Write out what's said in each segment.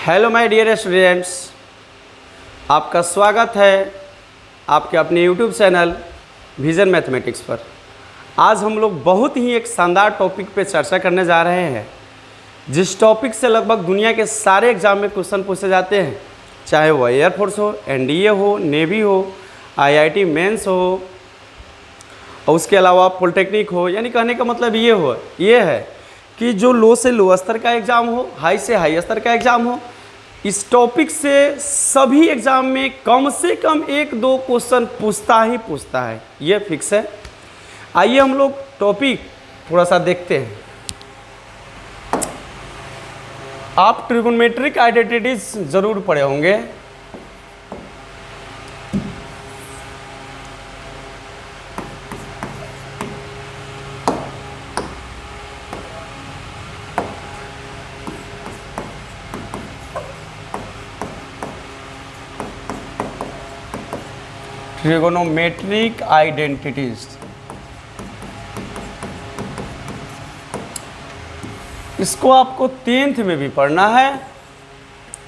Hello my dear students, आपका स्वागत है आपके अपने यूट्यूब चैनल विजन मैथमेटिक्स पर। आज हम लोग बहुत ही एक शानदार टॉपिक पे चर्चा करने जा रहे हैं, जिस टॉपिक से लगभग दुनिया के सारे एग्जाम में क्वेश्चन पूछे जाते हैं, चाहे वो एयरफोर्स हो, एनडीए हो, नेवी हो, आईआईटी मेंस हो और उसके अलावा पॉलिटेक्निक हो। यानी कहने का मतलब ये है कि जो लो से लो स्तर का एग्ज़ाम हो, हाई से हाई स्तर का एग्ज़ाम हो, इस टॉपिक से सभी एग्ज़ाम में कम से कम एक दो क्वेश्चन पूछता है, ये फिक्स है। आइए हम लोग टॉपिक थोड़ा सा देखते हैं। आप ट्रिगोनोमेट्रिक आइडेंटिटीज ज़रूर पढ़े होंगे। ट्रिगोनोमेट्रिक आइडेंटिटीज, इसको आपको 10th में भी पढ़ना है,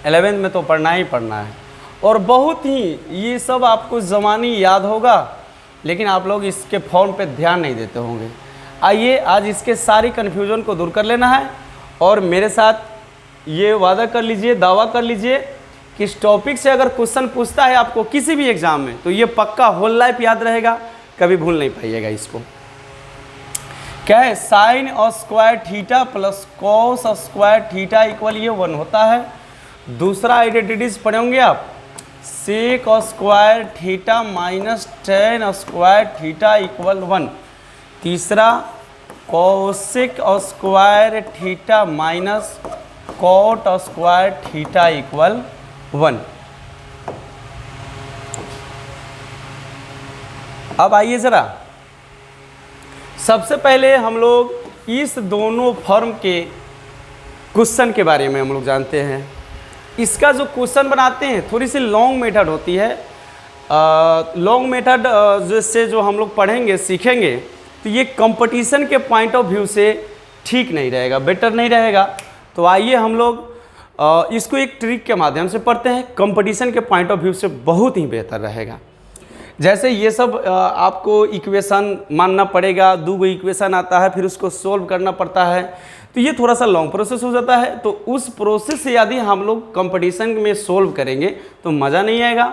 11th में तो पढ़ना ही पढ़ना है। और बहुत ही ये सब आपको ज़मानी याद होगा, लेकिन आप लोग इसके फॉर्म पे ध्यान नहीं देते होंगे। आइए आज इसके सारी कन्फ्यूज़न को दूर कर लेना है और मेरे साथ ये वादा कर लीजिए, दावा कर लीजिए कि इस टॉपिक से अगर क्वेश्चन पूछता है आपको किसी भी एग्जाम में, तो ये पक्का होल लाइफ याद रहेगा, कभी भूल नहीं पाइएगा इसको। क्या है? साइन और स्क्वायर थीटा प्लस कॉस और स्क्वायर थीटा इक्वल ये 1 होता है। दूसरा आइडेंटिटीज पढ़े होंगे आप, सेक और स्क्वायर थीटा माइनस टेन और स्क्वायर थीटा इक्वल 1। तीसरा कोसेक और स्क्वायर थीटा माइनस कॉट और स्क्वायर थीटा इक्वल 1। अब आइए ज़रा, सबसे पहले हम लोग इस दोनों फॉर्म के क्वेश्चन के बारे में हम लोग जानते हैं। इसका जो क्वेश्चन बनाते हैं थोड़ी सी लॉन्ग मेथड होती है। लॉन्ग मेथड से जो हम लोग पढ़ेंगे सीखेंगे, तो ये कंपटीशन के पॉइंट ऑफ व्यू से ठीक नहीं रहेगा, बेटर नहीं रहेगा। तो आइए हम लोग इसको एक ट्रिक के माध्यम से पढ़ते हैं, कंपटीशन के पॉइंट ऑफ व्यू से बहुत ही बेहतर रहेगा। जैसे ये सब आपको इक्वेशन मानना पड़ेगा, 2 इक्वेशन आता है, फिर उसको सोल्व करना पड़ता है, तो ये थोड़ा सा लॉन्ग प्रोसेस हो जाता है। तो उस प्रोसेस से यदि हम लोग कंपटीशन में सोल्व करेंगे तो मज़ा नहीं आएगा।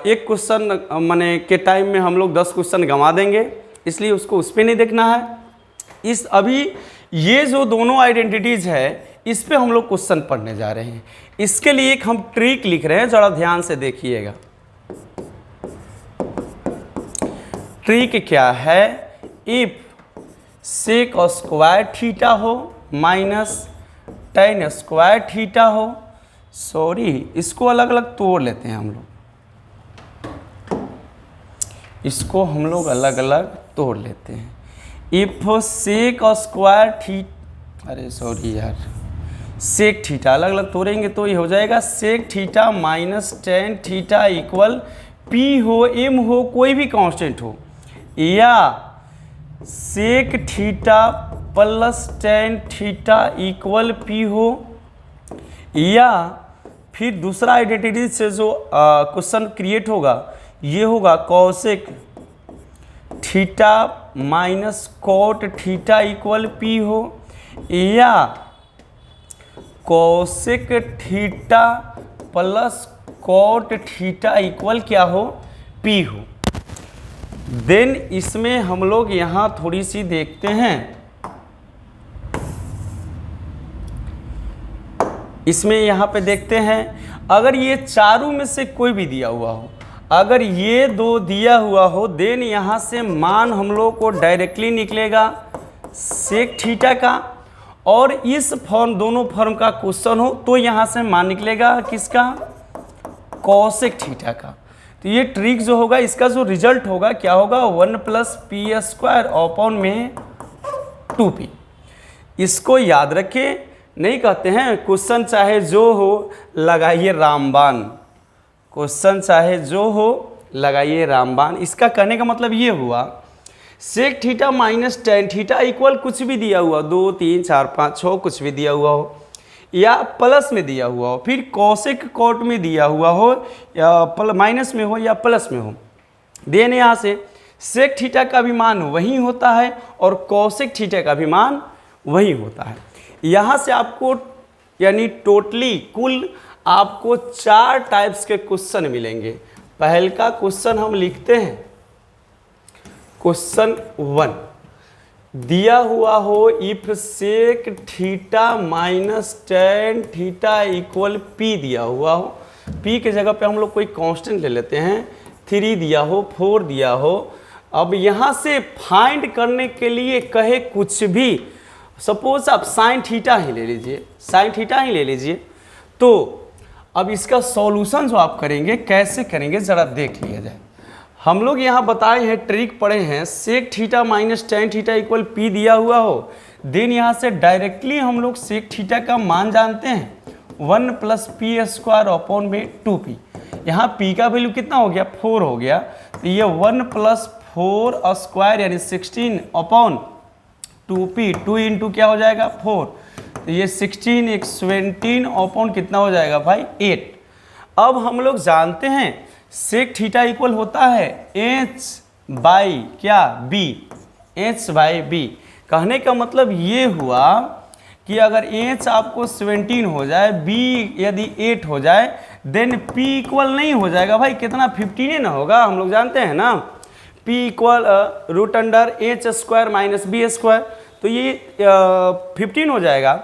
एक क्वेश्चन माने के टाइम में हम लोग 10 क्वेश्चन गंवा देंगे, इसलिए उसको उस पर नहीं देखना है। अभी ये जो दोनों आइडेंटिटीज़ है, इस पे हम लोग क्वेश्चन पढ़ने जा रहे हैं। इसके लिए एक हम ट्रिक लिख रहे हैं, ज़रा ध्यान से देखिएगा। ट्रिक क्या है? इफ सेक और स्क्वायर थीटा हो माइनस टेन स्क्वायर थीटा हो, इसको अलग अलग तोड़ लेते हैं हम लोग, इसको हम लोग अलग अलग तोड़ लेते हैं। इफ सेक और स्क्वायर सेक थीटा अलग अलग तोड़ेंगे तो ये हो जाएगा sec theta minus tan theta equal P हो, एम हो, कोई भी कांस्टेंट हो, या sec theta plus tan theta equal P हो, या फिर दूसरा आइडेंटिटी से जो क्वेश्चन क्रिएट होगा ये होगा cosec theta minus cot theta equal P हो, या cosec theta plus cot theta equal क्या हो? पी हो। देन इसमें हम लोग यहाँ थोड़ी सी देखते हैं, इसमें यहाँ पे देखते हैं, अगर ये चारों में से कोई भी दिया हुआ हो, अगर ये 2 दिया हुआ हो, देन यहाँ से मान हम लोग को डायरेक्टली निकलेगा सेक थीटा का, और इस फॉर्म दोनों फॉर्म का क्वेश्चन हो तो यहाँ से मान निकलेगा किसका? कॉसेक थीटा का। तो ये ट्रिक जो होगा, इसका जो रिजल्ट होगा क्या होगा? 1 प्लस पी स्क्वायर अपॉन में 2p। इसको याद रखें, नहीं कहते हैं क्वेश्चन चाहे जो हो लगाइए रामबाण, क्वेश्चन चाहे जो हो लगाइए रामबाण। इसका कहने का मतलब ये हुआ sec theta minus tan theta equal कुछ भी दिया हुआ 2 3 4 5 6 कुछ भी दिया हुआ हो, या प्लस में दिया हुआ हो, फिर कॉसेक कॉट में दिया हुआ हो या माइनस में हो या प्लस में हो, देन यहाँ से सेक थीटा का भी मान वही होता है और कॉसेक थीटा का भी मान वही होता है। यहाँ से आपको यानी टोटली कुल आपको 4 टाइप्स के क्वेश्चन मिलेंगे। पहल का क्वेश्चन हम लिखते हैं, क्वेश्चन 1 दिया हुआ हो if sec theta minus tan theta equal P दिया हुआ हो, पी के जगह पे हम लोग कोई कांस्टेंट ले लेते हैं, 3 दिया हो 4 दिया हो। अब यहाँ से फाइंड करने के लिए कहे कुछ भी, सपोज आप साइन थीटा ही ले लीजिए, साइन थीटा ही ले लीजिए, तो अब इसका सॉल्यूशन जो आप करेंगे कैसे करेंगे ज़रा देख लिया जाए। हम लोग यहाँ बताए हैं, ट्रिक पढ़े हैं, sec theta minus tan theta equal P दिया हुआ हो, देन यहाँ से डायरेक्टली हम लोग सेक थीटा का मान जानते हैं 1 प्लस पी स्क्वायर अपॉन में 2p। यहाँ p का वैल्यू कितना हो गया 4 हो गया, तो ये 1 प्लस 4 स्क्वायर यानी 16 अपॉन 2p, 2 इंटू क्या हो जाएगा 4, तो ये 16 एक 17 अपॉन कितना हो जाएगा भाई 8। अब हम लोग जानते हैं सेक थीटा इक्वल होता है h बाई क्या b, h बाई b। कहने का मतलब ये हुआ कि अगर h आपको 17 हो जाए, b यदि 8 हो जाए, देन p इक्वल नहीं हो जाएगा भाई कितना 15 ना होगा, हम लोग जानते हैं ना, p equal root under h square minus b square, तो ये 15 हो जाएगा।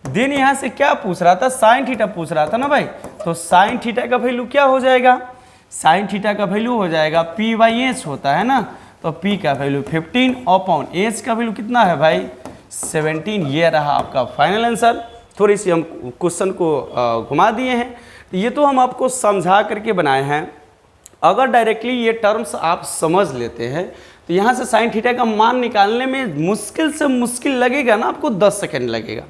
देन यहाँ से क्या पूछ रहा था, साइन थीटा पूछ रहा था ना भाई, तो साइन थीटा का वैल्यू क्या हो जाएगा, साइन थीटा का वैल्यू हो जाएगा p बाई एच होता है ना, तो p का वैल्यू 15 अपॉन h का वैल्यू कितना है भाई 17। ये रहा आपका फाइनल आंसर। थोड़ी सी हम क्वेश्चन को घुमा दिए हैं, तो ये तो हम आपको समझा करके बनाए हैं। अगर डायरेक्टली ये टर्म्स आप समझ लेते हैं तो यहाँ से साइन थीटा का मान निकालने में मुश्किल से मुश्किल लगेगा ना आपको 10 सेकेंड लगेगा,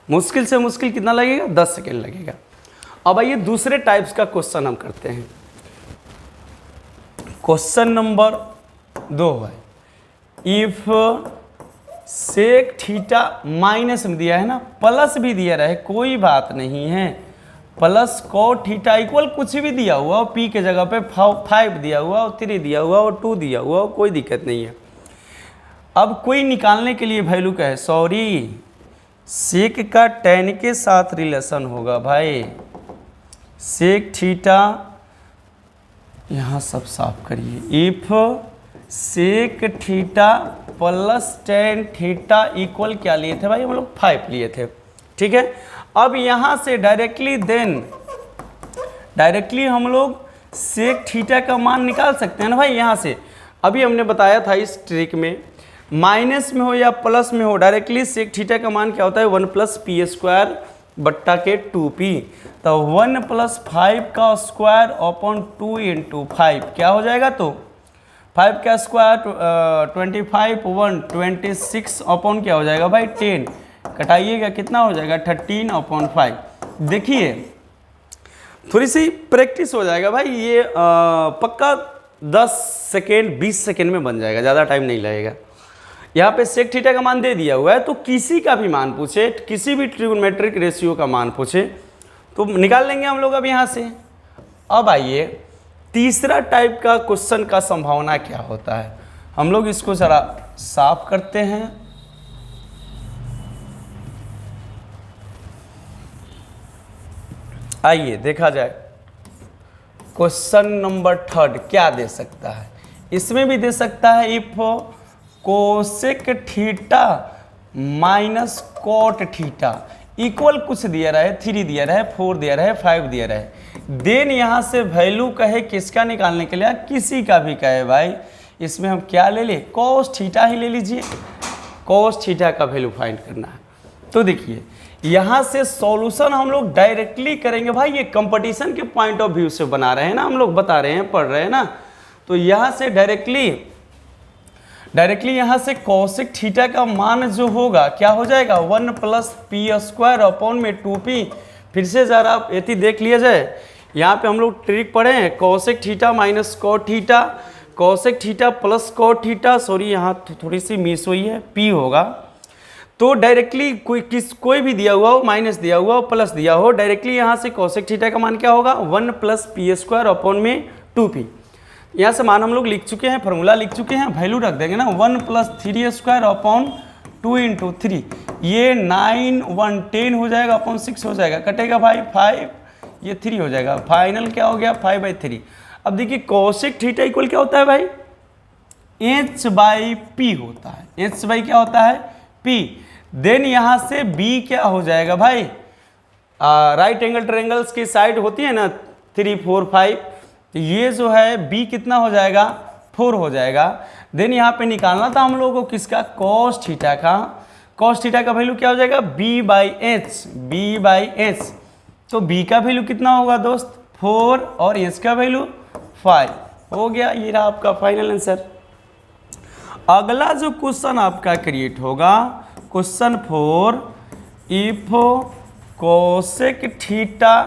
मुश्किल से मुश्किल कितना लगेगा 10 सेकेंड लगेगा। अब आइए दूसरे टाइप्स का क्वेश्चन हम करते हैं। क्वेश्चन नंबर 2 है, इफ सेक थीटा माइनस में दिया है ना, प्लस भी दिया रहे कोई बात नहीं है, प्लस कॉट थीटा इक्वल कुछ भी दिया हुआ हो, पी के जगह पे 5 दिया हुआ हो, 3 दिया हुआ हो, 2 दिया हुआ हो, कोई दिक्कत नहीं है। अब कोई निकालने के लिए वैल्यू का है, सॉरी सेक का टेन के साथ रिलेशन होगा भाई, सेक थीटा यहाँ सब साफ करिए, if sec theta plus tan theta equal क्या लिए थे भाई हम लोग 5 लिए थे, ठीक है। अब यहाँ से डायरेक्टली हम लोग सेक थीटा का मान निकाल सकते हैं ना भाई। यहाँ से अभी हमने बताया था इस ट्रिक में, माइनस में हो या प्लस में हो, डायरेक्टली सेक थीटा का मान क्या होता है 1 प्लस पी स्क्वायर बट्टा के 2p, तो 1 प्लस 5 का स्क्वायर अपॉन 2 इंटू 5 क्या हो जाएगा, तो 5 का स्क्वायर 25 1 26 अपॉन क्या हो जाएगा भाई 10, कटाइएगा कितना हो जाएगा 13 अपॉन 5। देखिए थोड़ी सी प्रैक्टिस हो जाएगा भाई, ये पक्का 10 सेकेंड 20 सेकेंड में बन जाएगा, ज़्यादा टाइम नहीं लगेगा। यहाँ पे सेक थीटा का मान दे दिया हुआ है, तो किसी का भी मान पूछे, किसी भी ट्रिगोनोमेट्रिक रेशियो का मान पूछे तो निकाल लेंगे हम लोग अब यहाँ से। अब आइए तीसरा टाइप का क्वेश्चन का संभावना क्या होता है, हम लोग इसको ज़रा साफ करते हैं। आइए देखा जाए क्वेश्चन नंबर 3 क्या दे सकता है। इसमें भी दे सकता है if cosec theta minus cot theta equal कुछ दिया रहे, 3 दिया रहे, 4 दिया रहे, 5 दिया रहे, देन यहाँ से वैल्यू कहे किसका निकालने के लिए, किसी का भी कहे भाई, इसमें हम क्या ले ले, कॉस थीटा ही ले लीजिए, कॉस थीटा का वैल्यू फाइंड करना है। तो देखिए यहाँ से सॉल्यूशन हम लोग डायरेक्टली करेंगे भाई, ये कंपटीशन के पॉइंट ऑफ व्यू से बना रहे हैं ना, हम लोग बता रहे हैं, पढ़ रहे हैं ना, तो यहाँ से डायरेक्टली यहाँ से कॉसेक थीटा का मान जो होगा क्या हो जाएगा 1 प्लस पी स्क्वायर अपॉन में 2p। फिर से ज़रा यदि देख लिया जाए, यहाँ पे हम लोग ट्रिक पढ़े हैं, cosec theta minus cot theta, cosec theta plus cot theta, sorry यहाँ थोड़ी सी मिस हुई है, p होगा, तो डायरेक्टली कोई भी दिया हुआ हो, माइनस दिया हुआ हो, प्लस दिया हो, डायरेक्टली यहाँ से कोसेक थीटा का मान क्या होगा 1 + p² अपॉन में 2p। यहाँ से मान हम लोग लिख चुके हैं, फॉर्मूला लिख चुके हैं, वैल्यू रख देंगे ना 1 + 3² अपॉन 2 × 3, ये 9 1 10 हो जाएगा अपॉन 6 हो जाएगा, कटेगा भाई 5, ये 3 हो जाएगा, फाइनल क्या हो गया 5/3। अब देखिए कोसेक थीटा इक्वल क्या होता है भाई h/p होता है, h बाई क्या होता है p। देन यहाँ से b क्या हो जाएगा भाई, राइट एंगल ट्रायंगल्स की साइड होती है ना 3 4 5, तो ये जो है b कितना हो जाएगा 4 हो जाएगा। देन यहाँ पे निकालना था हम लोगों को किसका cos थीटा का, cos थीटा का वैल्यू क्या हो जाएगा b/h, तो b का वैल्यू कितना होगा दोस्त 4 और h का वैल्यू 5 हो गया। ये रहा आपका फाइनल आंसर। अगला जो क्वेश्चन आपका क्रिएट होगा question 4, if cosec theta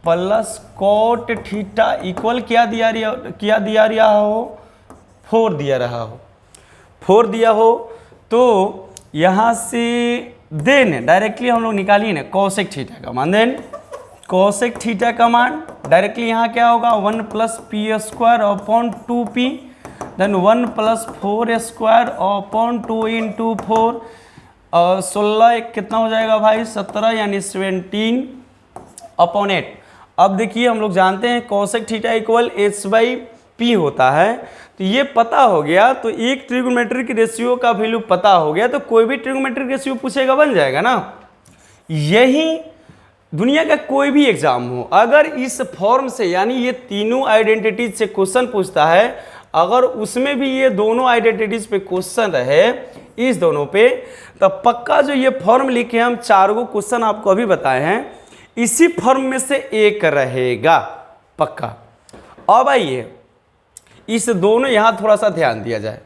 plus cot theta equal क्या दिया रहा हो 4 दिया रहा हो, 4 दिया हो, तो यहाँ से देन डायरेक्टली हम लोग निकालिए ना कोसेक थीटा का मान, देन कोसेक थीटा का मान डायरेक्टली यहाँ क्या होगा 1 + p² upon 2p, then 1 + 4² upon 2 × 4, और 16 कितना हो जाएगा भाई 17 यानी 17 अपॉन 8। अब देखिए हम लोग जानते हैं कोसेक थीटा इक्वल h/p होता है, तो ये पता हो गया, तो एक ट्रिग्नोमेट्रिक रेशियो का वैल्यू पता हो गया, तो कोई भी ट्रिग्नोमेट्रिक रेशियो पूछेगा बन जाएगा ना। यही दुनिया का कोई भी एग्जाम हो, अगर इस फॉर्म से यानी ये तीनों आइडेंटिटीज से क्वेश्चन पूछता है, अगर उसमें भी ये दोनों आइडेंटिटीज पे क्वेश्चन रहे इस दोनों पे, तो पक्का जो ये फॉर्म लिखे हम 4 गो क्वेश्चन आपको अभी बताए हैं, इसी फॉर्म में से एक रहेगा पक्का। अब आइए इस दोनों यहाँ थोड़ा सा ध्यान दिया जाए,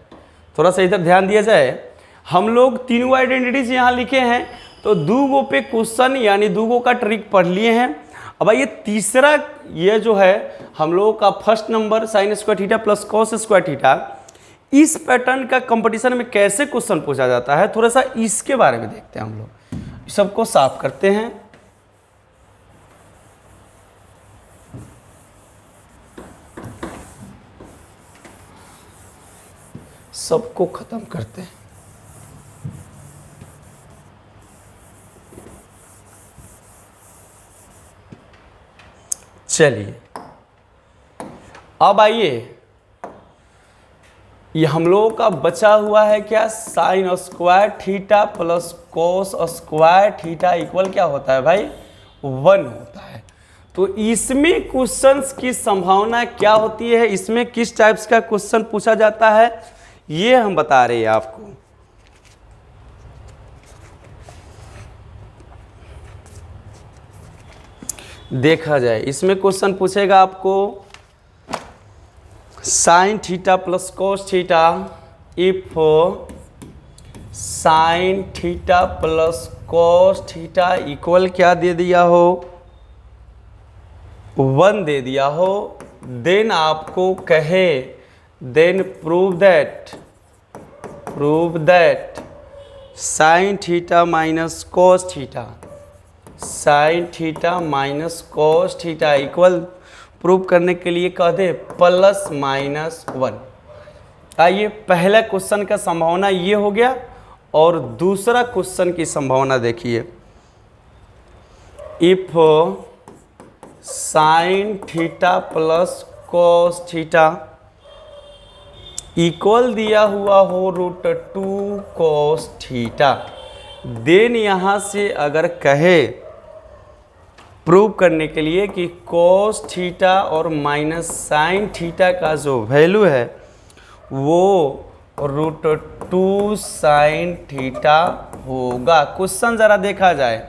थोड़ा सा इधर ध्यान दिया जाए। हम लोग तीनों आइडेंटिटीज यहाँ लिखे हैं, तो 2 गो पे क्वेश्चन यानी 2 गो का ट्रिक पढ़ लिए हैं। अब ये तीसरा ये जो है हम लोगों का first number sin² theta plus cos² theta, इस पैटर्न का कंपटीशन में कैसे क्वेश्चन पूछा जाता है, थोड़ा सा इसके बारे में देखते हैं। हम लोग सबको साफ करते हैं, सबको खत्म करते हैं। चलिए अब आइए, ये हम लोगों का बचा हुआ है क्या sin² theta plus cos² theta equal क्या होता है भाई 1 होता है। तो इसमें क्वेश्चंस की संभावना क्या होती है, इसमें किस टाइप्स का क्वेश्चन पूछा जाता है, ये हम बता रहे हैं आपको। देखा जाए इसमें क्वेश्चन पूछेगा आपको sin theta plus cos theta, if sin theta plus cos theta equal क्या दे दिया हो 1 दे दिया हो, देन आपको कहे then prove that sin theta minus cos theta, sin theta minus cos theta equal prove करने के लिए कह दे ±1। आइए पहला क्वेश्चन का संभावना ये हो गया, और दूसरा क्वेश्चन की संभावना देखिए, if sin theta plus cos theta equal दिया हुआ हो √2 cos थीटा, देन यहाँ से अगर कहे प्रूव करने के लिए कि cos थीटा और माइनस sin थीटा का जो वैल्यू है वो √2 sin थीटा होगा। क्वेश्चन ज़रा देखा जाए,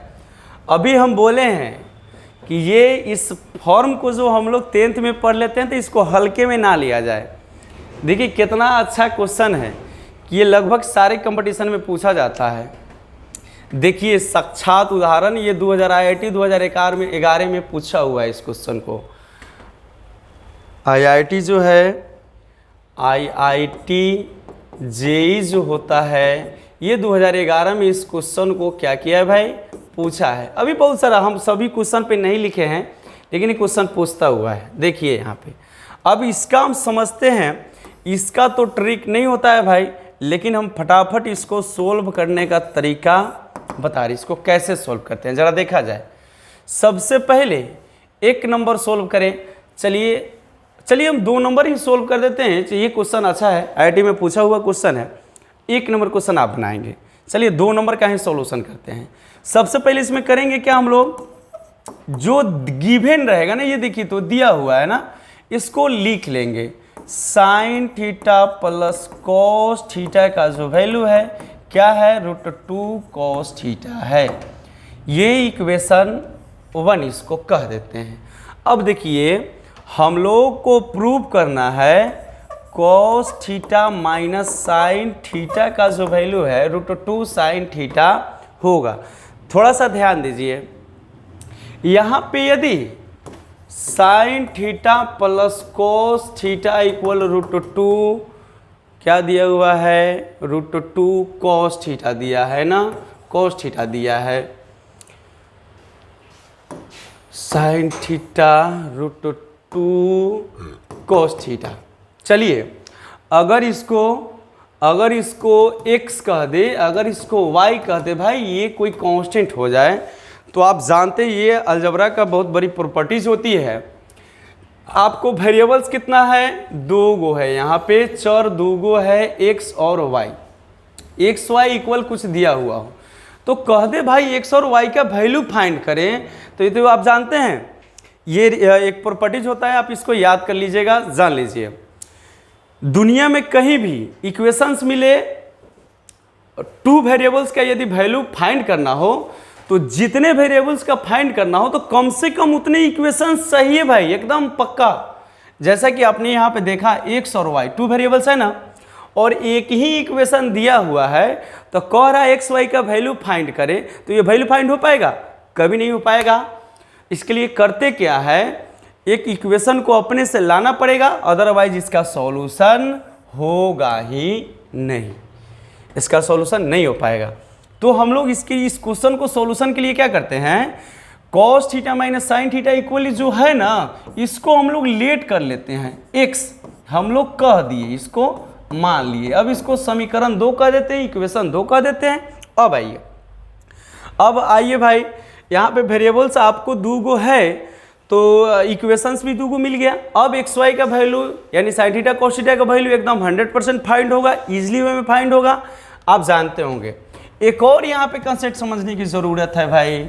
अभी हम बोले हैं कि ये इस फॉर्म को जो हम लोग 10th में पढ़ लेते हैं तो इसको हल्के में ना लिया जाए। देखिए कितना अच्छा क्वेश्चन है कि ये लगभग सारे कंपटीशन में पूछा जाता है। देखिए साक्षात उदाहरण ये 2000 IIT 2011 में पूछा हुआ है इस क्वेश्चन को। IIT जो है IIT JEE जो होता है ये 2011 में इस क्वेश्चन को क्या किया है भाई, पूछा है। अभी बहुत सारा हम सभी क्वेश्चन पे नहीं लिखे हैं, लेकिन ये क्वेश्चन पूछता हुआ है, देखिए यहाँ पे। अब इसका हम समझते हैं, इसका तो ट्रिक नहीं होता है भाई, लेकिन हम फटाफट इसको सोल्व करने का तरीका बता रहे, इसको कैसे सोल्व करते हैं ज़रा देखा जाए। सबसे पहले एक नंबर सोल्व करें। चलिए हम 2 नंबर ही सोल्व कर देते हैं। ये क्वेश्चन अच्छा है, आईआईटी में पूछा हुआ क्वेश्चन है। 1 नंबर क्वेश्चन आप बनाएंगे। चलिए 2 नंबर का ही सॉल्यूशन करते हैं। सबसे पहले इसमें करेंगे क्या हम लोग, जो गिवन रहेगा ना, ये देखिए तो दिया हुआ है ना, इसको लिख लेंगे। Sine theta plus cos theta का जो वैल्यू है क्या है, √2 कॉस थीटा है। ये इक्वेशन 1 इसको कह देते हैं। अब देखिए हम लोग को प्रूव करना है cos theta minus sine theta का जो वैल्यू है √2 साइन थीटा होगा। थोड़ा सा ध्यान दीजिए, यहाँ पे यदि sine theta plus cos theta equal √2 क्या दिया हुआ है, √2 कॉस थीटा दिया है ना, कॉस थीटा दिया है। Sine theta √2 cos theta. चलिए अगर इसको x कह दे, अगर इसको y कह दे भाई, ये कोई कांस्टेंट हो जाए, तो आप जानते ये अलजबरा का बहुत बड़ी प्रॉपर्टीज होती है। आपको वेरिएबल्स कितना है, 2 गो है, यहाँ पे चर 2 गो है, x और y। x y इक्वल कुछ दिया हुआ हो तो कह दे भाई x और y का वैल्यू फाइंड करें, तो ये तो आप जानते हैं ये एक प्रॉपर्टीज होता है, आप इसको याद कर लीजिएगा, जान लीजिए। दुनिया में कहीं भी इक्वेशंस मिले 2 वेरिएबल्स का यदि वैल्यू फाइंड करना हो, तो जितने वेरिएबल्स का फाइंड करना हो तो कम से कम उतने इक्वेशंस चाहिए भाई, एकदम पक्का। जैसा कि आपने यहाँ पे देखा x और y 2 वेरिएबल्स है ना, और एक ही इक्वेशन दिया हुआ है, तो कह रहा है एक्स वाई का वैल्यू फाइंड करें, तो ये वैल्यू फाइंड हो पाएगा, कभी नहीं हो पाएगा। इसके लिए करते क्या है, एक इक्वेशन को अपने से लाना पड़ेगा, अदरवाइज इसका सॉल्यूशन होगा ही नहीं, इसका सॉल्यूशन नहीं हो पाएगा। तो हम लोग इस क्वेश्चन को सॉल्यूशन के लिए क्या करते हैं, cos theta minus sine theta equally जो है ना, इसको हम लोग लेट कर लेते हैं, एक्स हम लोग कह दिए, इसको मान लिए। अब इसको समीकरण 2 कह देते हैं, इक्वेशन 2 कह देते हैं। अब आइए भाई, यहाँ पे वेरिएबल्स आपको 2 गो है, तो इक्वेशंस भी 2 गो मिल गया। अब एक्स वाई का वैल्यू यानी साइन थीटा कॉस थीटा का वैल्यू एकदम 100% फाइंड होगा, इजीली वे में फाइंड होगा, आप जानते होंगे। एक और यहाँ पे कंसेप्ट समझने की ज़रूरत है भाई,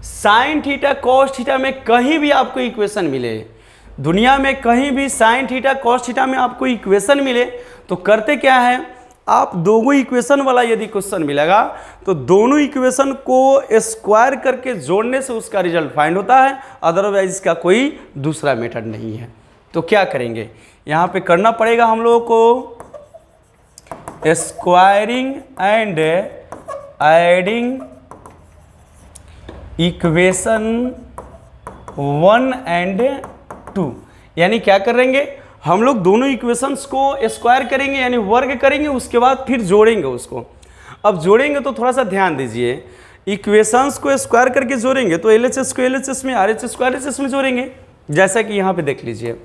साइन थीटा कॉस थीटा में कहीं भी आपको इक्वेशन मिले, दुनिया में कहीं भी साइन थीटा कॉस थीटा में आपको इक्वेशन मिले, तो करते क्या है, आप दोनों इक्वेशन वाला यदि क्वेश्चन मिलेगा तो दोनों इक्वेशन को स्क्वायर करके जोड़ने से उसका रिजल्ट फाइंड होता है, अदरवाइज इसका कोई दूसरा मेथड नहीं है। तो क्या करेंगे, यहाँ पे करना पड़ेगा हम लोगों को squaring and adding equation 1 and 2, यानी क्या करेंगे हम लोग दोनों इक्वेशंस को स्क्वायर करेंगे यानी वर्ग करेंगे, उसके बाद फिर जोड़ेंगे उसको। अब जोड़ेंगे तो थोड़ा सा ध्यान दीजिए, इक्वेशंस को स्क्वायर करके जोड़ेंगे तो LHS को LHS में, RHS को RHS में जोड़ेंगे। जैसा कि यहाँ पे देख लीजिए,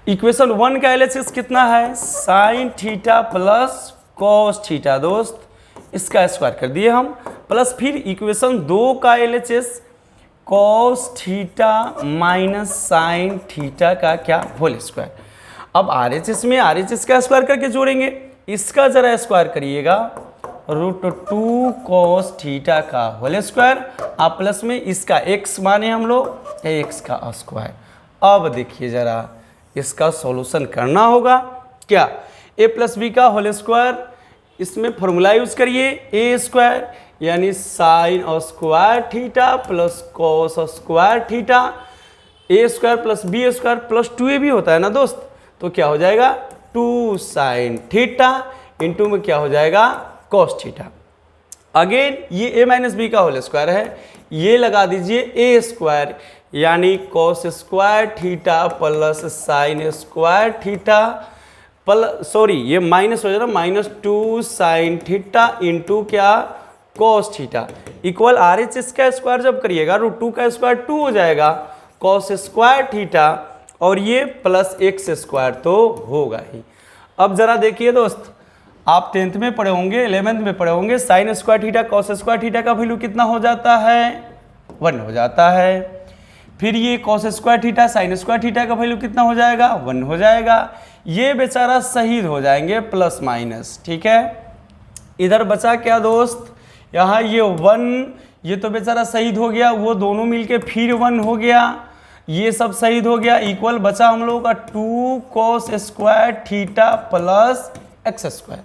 इक्वेशन 1 का LHS कितना है, sine theta plus cos theta, दोस्त इसका स्क्वायर कर दिए हम, प्लस फिर इक्वेशन 2 का LHS cos theta minus sine theta का क्या, होल स्क्वायर। अब RHS में RHS का स्क्वायर करके जोड़ेंगे, इसका जरा स्क्वायर करिएगा, √2 कॉस थीटा का होल स्क्वायर, आप प्लस में इसका x माने हम लोग, x का स्क्वायर। अब देखिए जरा इसका सॉल्यूशन करना होगा क्या, a प्लस बी का होल स्क्वायर, इसमें फॉर्मूला यूज करिए, a स्क्वायर यानी sine square theta plus cos square theta, a square plus B square plus 2a भी होता है ना दोस्त, तो क्या हो जाएगा 2 साइन थीटा इंटू में क्या हो जाएगा कॉस थीटा। अगेन ये a माइनस बी का होल स्क्वायर है, ये लगा दीजिए a स्क्वायर यानी cos square theta plus sign square theta ये माइनस हो जाएगा, -2 sin थीटा इंटू क्या cos थीटा इक्वल RHS का स्क्वायर जब करिएगा √2 का स्क्वायर 2 हो जाएगा cos स्क्वायर थीटा और ये प्लस x स्क्वायर तो होगा ही। अब जरा देखिए दोस्त, आप 10th में पढ़े होंगे, 11th में पढ़े होंगे, sign square theta cos square theta का वैल्यू कितना हो जाता है 1 हो जाता है। फिर ये cos square theta sine square theta का वैल्यू कितना हो जाएगा 1 हो जाएगा। ये बेचारा शहीद हो जाएंगे प्लस माइनस, ठीक है। इधर बचा क्या दोस्त, यहाँ ये 1, ये तो बेचारा शहीद हो गया, वो दोनों मिलके फिर 1 हो गया, ये सब शहीद हो गया, इक्वल बचा हम लोगों का 2 cos square theta plus x square,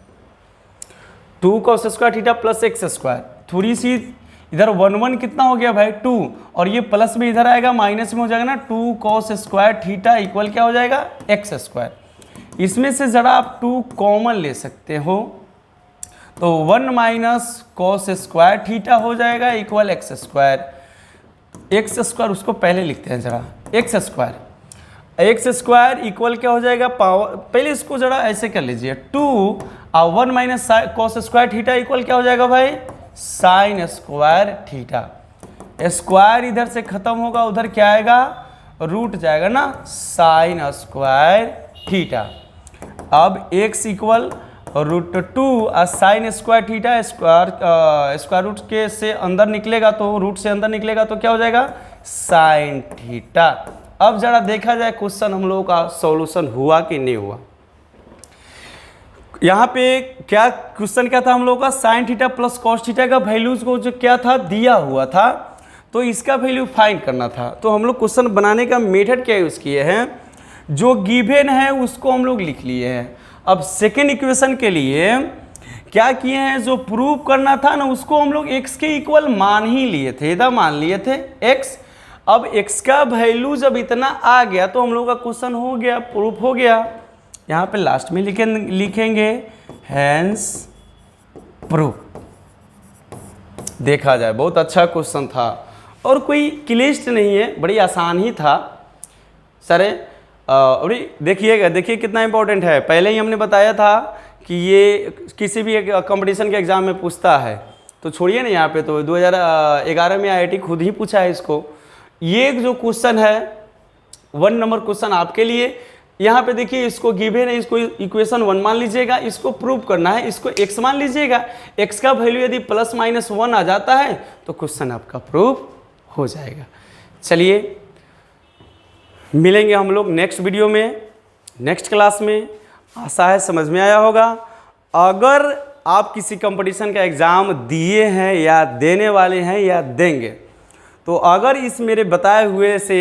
2 cos square theta plus x square. थोड़ी सी इधर 1 1 कितना हो गया भाई 2, और ये प्लस में इधर आएगा माइनस में हो जाएगा ना, 2 cos स्क्वायर थीटा इक्वल क्या हो जाएगा एक्स स्क्वायर। इसमें से ज़रा आप 2 कॉमन ले सकते हो तो 1 माइनस cos स्क्वायर थीटा हो जाएगा equal x square. X square उसको पहले लिखते हैं जरा, एक्स स्क्वायर इक्वल क्या हो जाएगा पावर, पहले इसको जरा ऐसे कर लीजिए 2 और 1 minus cos square theta equal क्या हो जाएगा भाई साइन स्क्वायर थीटा। स्क्वायर इधर से खत्म होगा, उधर क्या आएगा रूट जाएगा ना, साइन स्क्वायर थीटा। अब x इक्वल √2 और sine square theta square root के से अंदर निकलेगा तो रूट से अंदर निकलेगा तो क्या हो जाएगा साइन थीटा। अब जरा देखा जाए क्वेश्चन हम लोगों का सॉल्यूशन हुआ कि नहीं हुआ। यहाँ पे क्या क्वेश्चन क्या था हम लोगों का, sine theta plus cos theta का वैल्यूज को जो क्या था दिया हुआ था, तो इसका वैल्यू फाइंड करना था। तो हम लोग क्वेश्चन बनाने का मेथड क्या यूज़ किए हैं, जो गिवन है उसको हम लोग लिख लिए हैं। अब सेकेंड इक्वेशन के लिए क्या किए हैं, जो प्रूव करना था ना उसको हम लोग x के इक्वल मान ही लिए थे, इधर मान लिए थे x। अब x का वैल्यू जब इतना आ गया तो हम लोग का क्वेश्चन हो गया, प्रूफ हो गया। यहाँ पे लास्ट में लिखेंगे हैंस प्रूफ। देखा जाए बहुत अच्छा क्वेश्चन था और कोई क्लिष्ट नहीं है, बड़ी आसान ही था सर। अभी देखिए कितना इंपॉर्टेंट है। पहले ही हमने बताया था कि ये किसी भी कंपटीशन के एग्ज़ाम में पूछता है, तो छोड़िए ना, यहाँ पे तो 2011 में IIT खुद ही पूछा है इसको। ये जो क्वेश्चन है 1 नंबर क्वेश्चन आपके लिए। यहाँ पे देखिए इसको गिवन है, इसको इक्वेशन 1 मान लीजिएगा, इसको प्रूव करना है, इसको x मान लीजिएगा। x का वैल्यू यदि ±1 आ जाता है तो क्वेश्चन आपका प्रूव हो जाएगा। चलिए मिलेंगे हम लोग नेक्स्ट वीडियो में, नेक्स्ट क्लास में। आशा है समझ में आया होगा। अगर आप किसी कंपटीशन का एग्ज़ाम दिए हैं या देने वाले हैं या देंगे, तो अगर इस मेरे बताए हुए से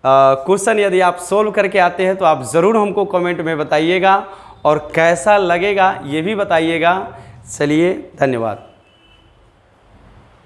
क्वेश्चन यदि आप सोल्व करके आते हैं तो आप ज़रूर हमको कमेंट में बताइएगा और कैसा लगेगा ये भी बताइएगा। चलिए धन्यवाद।